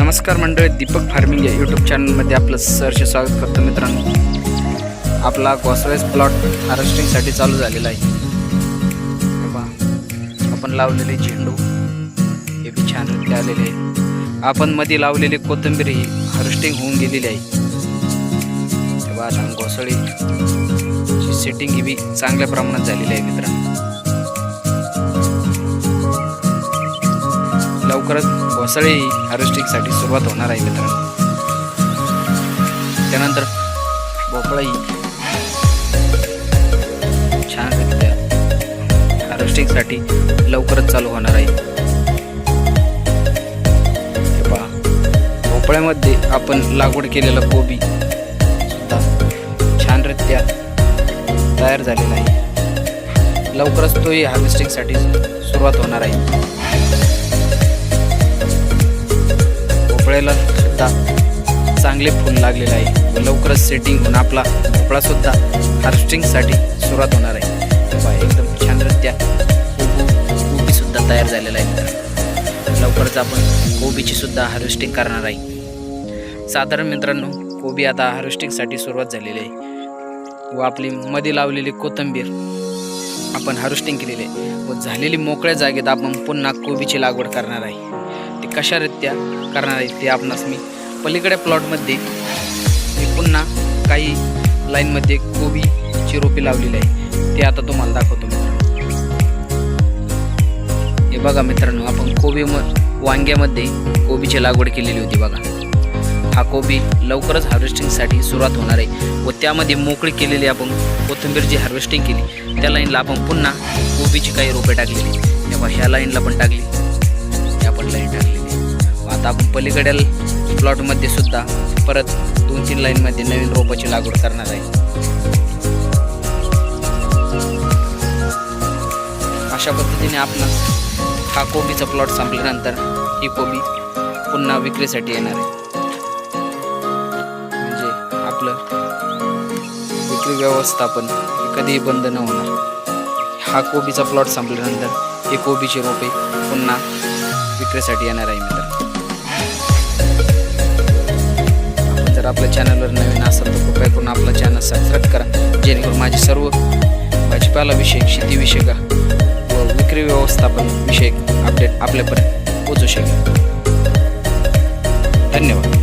नमस्कार मंडळी, दीपक फार्मिंग या यूट्यूब चॅनलमध्ये आपलं सहर्ष स्वागत करतो. मित्रांनो, आपला घोसाळीस प्लॉट हार्वेस्टिंगसाठी चालू झालेला आहे. आपण लावलेले झेंडू हे बी छान रीती आलेले आहे. आपण मध्ये लावलेली कोथिंबीर ही हार्वेस्टिंग होऊन गेलेली आहे. तेव्हा आता घोसाळीची सेटिंग ही बी चांगल्या प्रमाणात झालेली आहे. मित्रांनो, लवकरच घोसाळी हार्वेस्टिंगसाठी सुरुवात होणार आहे. मित्रांनो, त्यानंतर भोपळा ही छानरित्या हार्वेस्टिंगसाठी लवकरच चालू होणार आहे. हे पहा, भोपळ्यामध्ये आपण लागवड केलेला कोबी सुद्धा छानरित्या तयार झालेला आहे. लवकरच तोही हार्वेस्टिंगसाठी सुरुवात होणार आहे. भोपळ्याला सुद्धा चांगले फूल लागलेले आहे व लवकरच सेटिंग होऊन आपला भोपळा सुद्धा हार्वेस्टिंगसाठी सुरुवात होणार आहे. तेव्हा एकदम छानरित्या कोबी सुद्धा तयार झालेला आहे. लवकरच आपण कोबीची सुद्धा हार्वेस्टिंग करणार आहे. साधारण मित्रांनो, कोबी आता हार्वेस्टिंगसाठी सुरुवात झालेली आहे व आपली मध्ये लावलेली कोथिंबीर आपण हार्वेस्टिंग केलेली आहे व झालेली मोकळ्या जागेत आपण पुन्हा कोबीची लागवड करणार आहे. ते कशारित्या करणार आहे ते आपणास मी पलीकडे प्लॉटमध्ये मी पुन्हा काही लाईनमध्ये कोबीची रोपी लावलेली आहे ते आता तुम्हाला दाखवतो. हे बघा मित्रांनो, आपण वांग्यामध्ये कोबीची लागवड केलेली होती. बघा, हा कोबी लवकरच हार्वेस्टिंगसाठी सुरुवात होणार आहे व त्यामध्ये मोकळी केलेली आपण कोथिंबीर जी हार्वेस्टिंग केली त्या लाईनला आपण पुन्हा कोबीची काही रोपे टाकलेली. तेव्हा ह्या लाईनला पण टाकली, ह्या पण लाईन टाकलेली. आता आपण पलीकडील प्लॉटमध्ये सुद्धा परत 2-3 लाईनमध्ये नवीन रोपाची लागवड करणार आहे. अशा पद्धतीने आपण हा कोबीचा प्लॉट संपल्यानंतर ही कोबी पुन्हा विक्रीसाठी येणार आहे. म्हणजे आपलं विक्री व्यवस्थापन कधीही बंद न होणार. हा कोबीचा प्लॉट संपल्यानंतर ही कोबीची रोपे पुन्हा विक्रीसाठी येणार आहे. मित्रांनो, जर आपल्या चॅनलवर नवीन असेल तर कृपया करून आपला चॅनल सबस्क्राईब करा, जेणेकरून माझे सर्व भाजीपाला विषयक, शेतीविषयक व विक्री व्यवस्थापन विषयक अपडेट आपल्यापर्यंत पोहोचू शकेल. धन्यवाद.